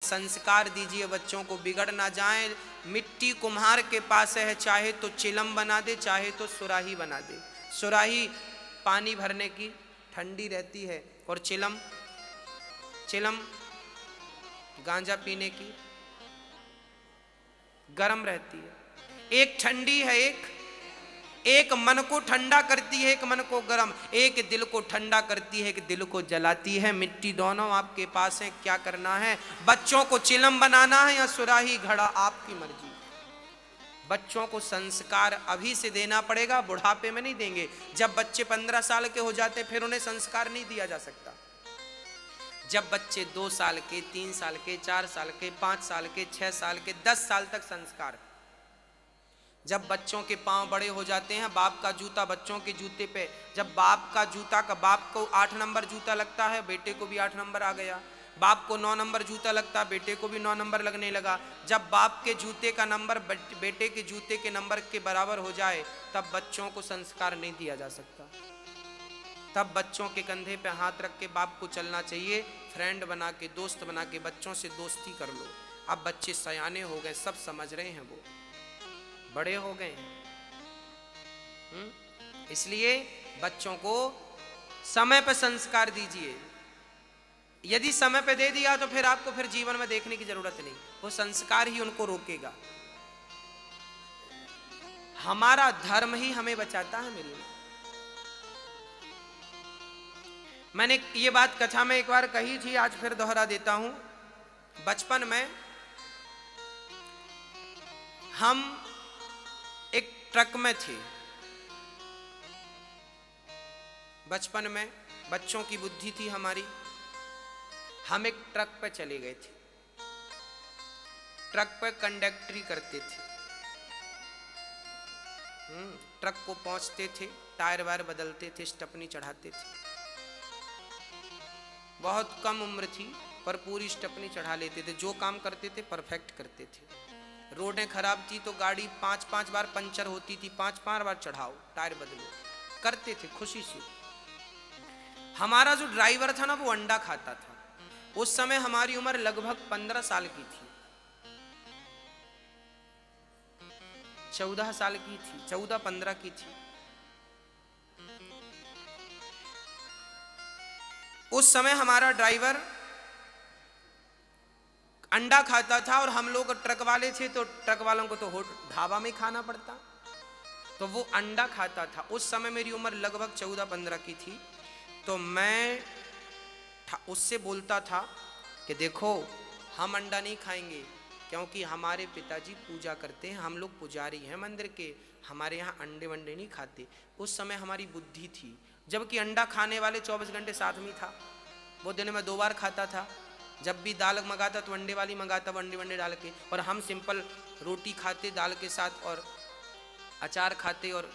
संस्कार दीजिए बच्चों को, बिगड़ ना जाए। मिट्टी कुम्हार के पास है, चाहे तो चिलम बना दे, चाहे तो सुराही बना दे। सुराही पानी भरने की ठंडी रहती है, और चिलम गांजा पीने की गर्म रहती है। एक ठंडी है, एक मन को ठंडा करती है, एक मन को गर्म, एक दिल को ठंडा करती है, एक दिल को जलाती है। मिट्टी दोनों आपके पास है, क्या करना है? बच्चों को चिलम बनाना है या सुराही घड़ा, आपकी मर्जी। बच्चों को संस्कार अभी से देना पड़ेगा, बुढ़ापे में नहीं देंगे। जब बच्चे 15 साल के हो जाते फिर उन्हें संस्कार नहीं दिया जा सकता। जब बच्चे 2 साल के, 3 साल के, 4 साल के, 5 साल के, 6 साल के, 10 साल तक संस्कार। जब बच्चों के पांव बड़े हो जाते हैं, बाप का जूता बच्चों के जूते पे, जब बाप का जूता का बाप को 8 नंबर जूता लगता है, बेटे को भी 8 नंबर आ गया। बाप को 9 नंबर जूता लगता, बेटे को भी 9 नंबर लगने लगा। जब बाप के जूते का नंबर बेटे के जूते के नंबर के बराबर हो जाए, तब बच्चों को संस्कार नहीं दिया जा सकता। तब बच्चों के कंधे पे हाथ रख के बाप को चलना चाहिए। फ्रेंड बना के, दोस्त बना के बच्चों से दोस्ती कर लो। अब बच्चे सयाने हो गए, सब समझ रहे हैं, वो बड़े हो गए हैं। इसलिए बच्चों को समय पर संस्कार दीजिए। यदि समय पे दे दिया तो फिर आपको फिर जीवन में देखने की जरूरत नहीं, वो संस्कार ही उनको रोकेगा। हमारा धर्म ही हमें बचाता है। मेरी मैंने ये बात कथा में एक बार कही थी, आज फिर दोहरा देता हूं। बचपन में हम एक ट्रक में थे। बचपन में बच्चों की बुद्धि थी हमारी, हम एक ट्रक पर चले गए थे। ट्रक पर कंडक्टरी करते थे। ट्रक को पहुंचते थे, टायर वायर बदलते थे, स्टपनी चढ़ाते थे। बहुत कम उम्र थी पर पूरी स्टपनी चढ़ा लेते थे। जो काम करते थे परफेक्ट करते थे। रोडें खराब थी तो गाड़ी 5-5 बार पंचर होती थी, 5-5 बार चढ़ाओ, टायर बदलो, करते थे खुशी से। हमारा जो ड्राइवर था ना, वो अंडा खाता था। उस समय हमारी उम्र लगभग 15 साल की थी, 14 साल की थी, 14-15 की थी। उस समय हमारा ड्राइवर अंडा खाता था, और हम लोग ट्रक वाले थे तो ट्रक वालों को तो ढाबा में खाना पड़ता, तो वो अंडा खाता था। उस समय मेरी उम्र लगभग 14-15 की थी। तो मैं उससे बोलता था कि देखो, हम अंडा नहीं खाएंगे क्योंकि हमारे पिताजी पूजा करते हैं, हम लोग पुजारी हैं मंदिर के, हमारे यहाँ अंडे वंडे नहीं खाते। उस समय हमारी बुद्धि थी, जबकि अंडा खाने वाले 24 घंटे साथ में था। वो दिन में 2 बार खाता था। जब भी दाल मंगाता तो अंडे वाली मंगाता, अंडे वंडे डाल के, और हम सिंपल रोटी खाते दाल के साथ, और अचार खाते और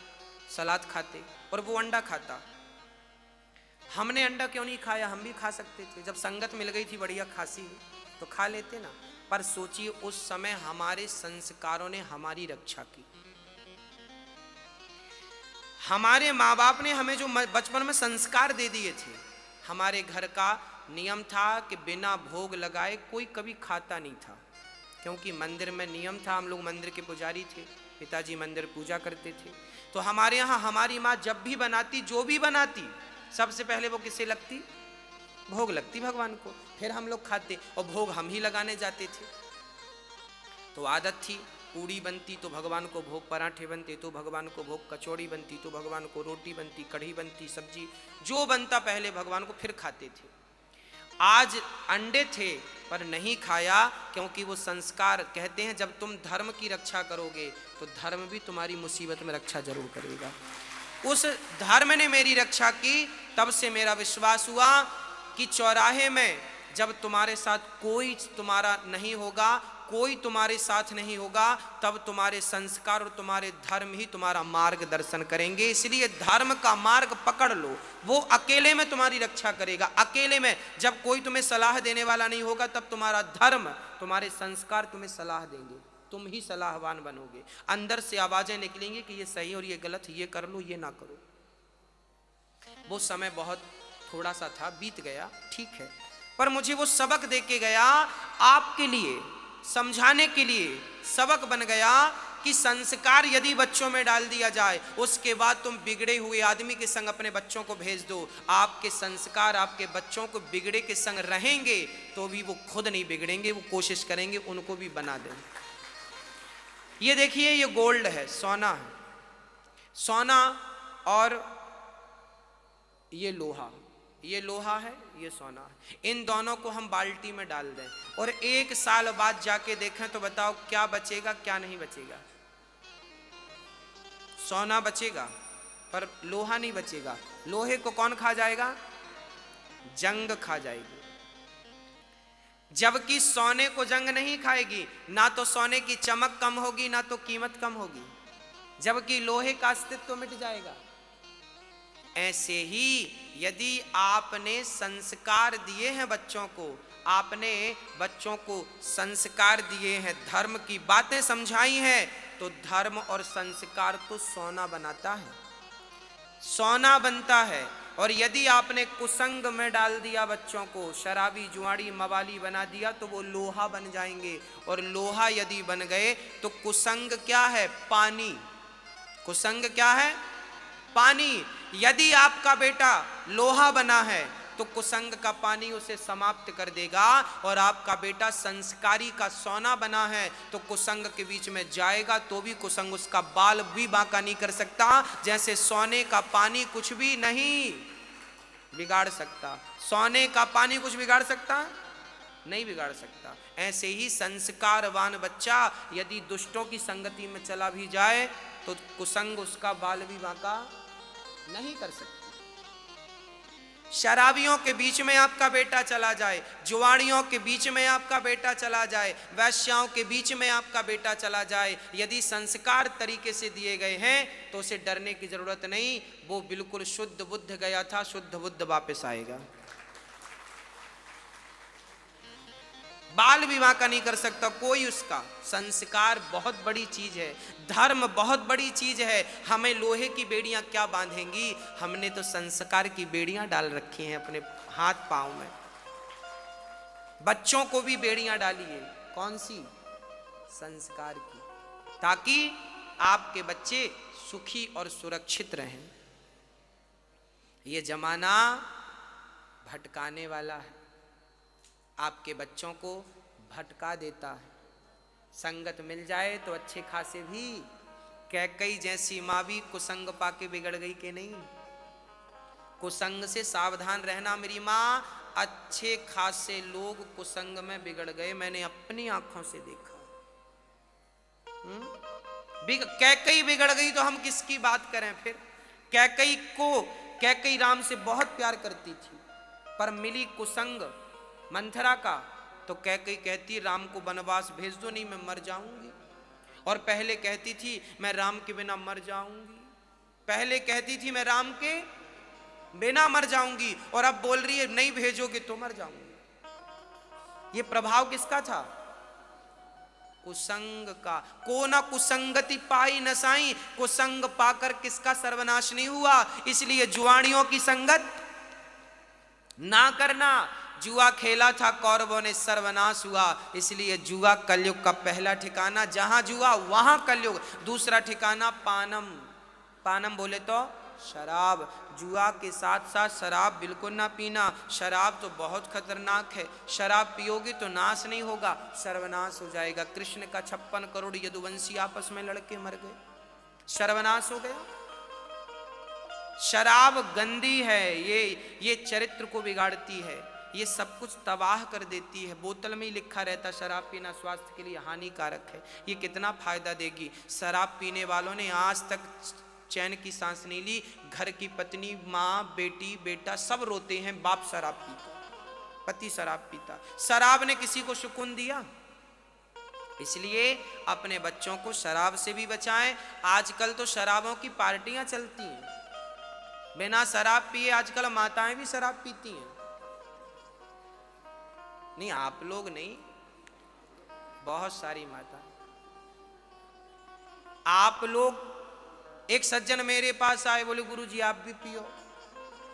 सलाद खाते, और वो अंडा खाता। हमने अंडा क्यों नहीं खाया? हम भी खा सकते थे। जब संगत मिल गई थी बढ़िया खासी तो खा लेते ना। पर सोचिए, उस समय हमारे संस्कारों ने हमारी रक्षा की। हमारे माँ बाप ने हमें जो बचपन में संस्कार दे दिए थे। हमारे घर का नियम था कि बिना भोग लगाए कोई कभी खाता नहीं था, क्योंकि मंदिर में नियम था। हम लोग मंदिर के पुजारी थे, पिताजी मंदिर पूजा करते थे। तो हमारे यहाँ हमारी माँ जब भी बनाती, जो भी बनाती, सबसे पहले वो किसे लगती? भोग लगती भगवान को। फिर हम लोग खाते, और भोग हम ही लगाने जाते थे। तो आदत थी, पूड़ी बनती तो भगवान को भोग, पराठे बनते तो भगवान को भोग, कचौड़ी बनती तो भगवान को, रोटी बनती, कढ़ी बनती, सब्जी, जो बनता पहले भगवान को, फिर खाते थे। आज अंडे थे पर नहीं खाया, क्योंकि वो संस्कार। कहते हैं जब तुम धर्म की रक्षा करोगे तो धर्म भी तुम्हारी मुसीबत में रक्षा जरूर करेगा। उस धर्म ने मेरी रक्षा की। तब से मेरा विश्वास हुआ कि चौराहे में जब तुम्हारे साथ कोई तुम्हारा नहीं होगा, कोई तुम्हारे साथ नहीं होगा, तब तुम्हारे संस्कार और तुम्हारे धर्म ही तुम्हारा मार्गदर्शन करेंगे। इसलिए धर्म का मार्ग पकड़ लो, वो अकेले में तुम्हारी रक्षा करेगा। अकेले में जब कोई तुम्हें सलाह देने वाला नहीं होगा, तब तुम्हारा धर्म, तुम्हारे संस्कार तुम्हें सलाह देंगे, तुम ही सलाहवान बनोगे। अंदर से आवाजें निकलेंगी कि ये सही और ये गलत, ये कर लो, ये ना करो। वो समय बहुत थोड़ा सा था, बीत गया, ठीक है। पर मुझे वो सबक दे के गया, आपके लिए समझाने के लिए सबक बन गया कि संस्कार यदि बच्चों में डाल दिया जाए, उसके बाद तुम बिगड़े हुए आदमी के संग अपने बच्चों को भेज दो, आपके संस्कार आपके बच्चों को बिगड़े के संग रहेंगे तो भी वो खुद नहीं बिगड़ेंगे, वो कोशिश करेंगे उनको भी बना दें। ये देखिए, ये गोल्ड है, सोना है, सोना और ये लोहा, ये लोहा है, ये सोना है। इन दोनों को हम बाल्टी में डाल दें और 1 साल बाद जाके देखें तो बताओ क्या बचेगा, क्या नहीं बचेगा? सोना बचेगा पर लोहा नहीं बचेगा। लोहे को कौन खा जाएगा? जंग खा जाएगी। जबकि सोने को जंग नहीं खाएगी, ना तो सोने की चमक कम होगी ना तो कीमत कम होगी, जबकि लोहे का अस्तित्व मिट जाएगा। ऐसे ही यदि आपने संस्कार दिए हैं बच्चों को, आपने बच्चों को संस्कार दिए हैं, धर्म की बातें समझाई हैं, तो धर्म और संस्कार तो सोना बनाता है, सोना बनता है। और यदि आपने कुसंग में डाल दिया बच्चों को, शराबी जुआड़ी मवाली बना दिया, तो वो लोहा बन जाएंगे। और लोहा यदि बन गए तो कुसंग क्या है? पानी। कुसंग क्या है? पानी। यदि आपका बेटा लोहा बना है तो कुसंग का पानी उसे समाप्त कर देगा, और आपका बेटा संस्कारी का सोना बना है तो कुसंग के बीच में जाएगा तो भी कुसंग उसका बाल भी बांका नहीं कर सकता। जैसे सोने का पानी कुछ भी नहीं बिगाड़ सकता, सोने का पानी कुछ बिगाड़ सकता नहीं बिगाड़ सकता। ऐसे ही संस्कारवान बच्चा यदि दुष्टों की संगति में चला भी जाए तो कुसंग उसका बाल भी बांका नहीं कर सकती। शराबियों के बीच में आपका बेटा चला जाए, जुआड़ियों के बीच में आपका बेटा चला जाए, वैश्याओं के बीच में आपका बेटा चला जाए, यदि संस्कार तरीके से दिए गए हैं तो उसे डरने की जरूरत नहीं। वो बिल्कुल शुद्ध बुद्ध गया था, शुद्ध बुद्ध वापस आएगा। बाल विवाह का नहीं कर सकता कोई उसका। संस्कार बहुत बड़ी चीज है, धर्म बहुत बड़ी चीज है। हमें लोहे की बेड़ियां क्या बांधेंगी? हमने तो संस्कार की बेड़ियां डाल रखी हैं अपने हाथ पांव में। बच्चों को भी बेड़ियां डालिए। कौन सी? संस्कार की, ताकि आपके बच्चे सुखी और सुरक्षित रहें। ये जमाना भटकाने वाला है, आपके बच्चों को भटका देता है। संगत मिल जाए तो अच्छे खासे भी, कैकई जैसी माँ भी कुसंग पाके बिगड़ गई कि नहीं? कुसंग से सावधान रहना मेरी माँ। अच्छे खासे लोग कुसंग में बिगड़ गए, मैंने अपनी आंखों से देखा। कैकई बिगड़ गई तो हम किसकी बात करें फिर? कैकई राम से बहुत प्यार करती थी, पर मिली कुसंग मंथरा का तो कैकई कहती राम को वनवास भेज दो, नहीं मैं मर जाऊंगी। और पहले कहती थी मैं राम के बिना मर जाऊंगी, पहले कहती थी मैं राम के बिना मर जाऊंगी, और अब बोल रही है नहीं भेजोगे तो मर जाऊंगी। ये प्रभाव किसका था? कुसंग का। को ना कुसंगति पाई नसाई, कुसंग पाकर किसका सर्वनाश नहीं हुआ। इसलिए जुआड़ियों की संगत ना करना। जुआ खेला था कौरवों ने, सर्वनाश हुआ। इसलिए जुआ कलयुग का पहला ठिकाना, जहां जुआ वहां कलयुग। दूसरा ठिकाना पानम। पानम बोले तो शराब। जुआ के साथ साथ शराब बिल्कुल ना पीना। शराब तो बहुत खतरनाक है, शराब पियोगे तो नाश नहीं होगा, सर्वनाश हो जाएगा। कृष्ण का 56 करोड़ यदुवंशी आपस में लड़के मर गए, सर्वनाश हो गया। शराब गंदी है, ये चरित्र को बिगाड़ती है, ये सब कुछ तबाह कर देती है। बोतल में ही लिखा रहता शराब पीना स्वास्थ्य के लिए हानिकारक है। ये कितना फायदा देगी? शराब पीने वालों ने आज तक चैन की सांस नहीं ली। घर की पत्नी, माँ, बेटी, बेटा सब रोते हैं, बाप शराब पीता, पति शराब पीता। शराब ने किसी को सुकून दिया? इसलिए अपने बच्चों को शराब से भी बचाएं। आजकल तो शराबों की पार्टियां चलती हैं, बिना शराब पिए आजकल माताएं भी शराब पीती हैं। नहीं आप लोग नहीं, बहुत सारी माता। आप लोग। एक सज्जन मेरे पास आए, बोले गुरु जी आप भी पियो।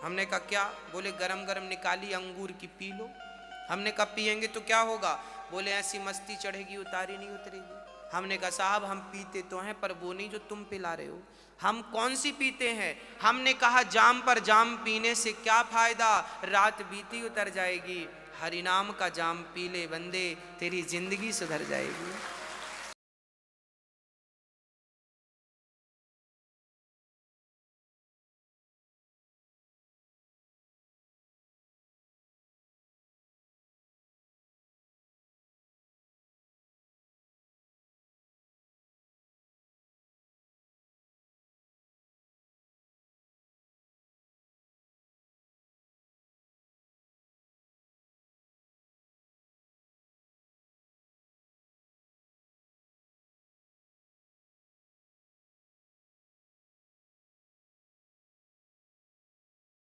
हमने कहा क्या? बोले गरम गरम निकाली अंगूर की, पी लो। हमने कहा पिएंगे तो क्या होगा? बोले ऐसी मस्ती चढ़ेगी उतारी नहीं उतरेगी। हमने कहा साहब हम पीते तो हैं पर वो नहीं जो तुम पिला रहे हो। हम कौन सी पीते हैं? हमने कहा जाम पर जाम पीने से क्या फायदा, रात बीती उतर जाएगी। हरिनाम का जाम पी ले बंदे, तेरी जिंदगी सुधर जाएगी।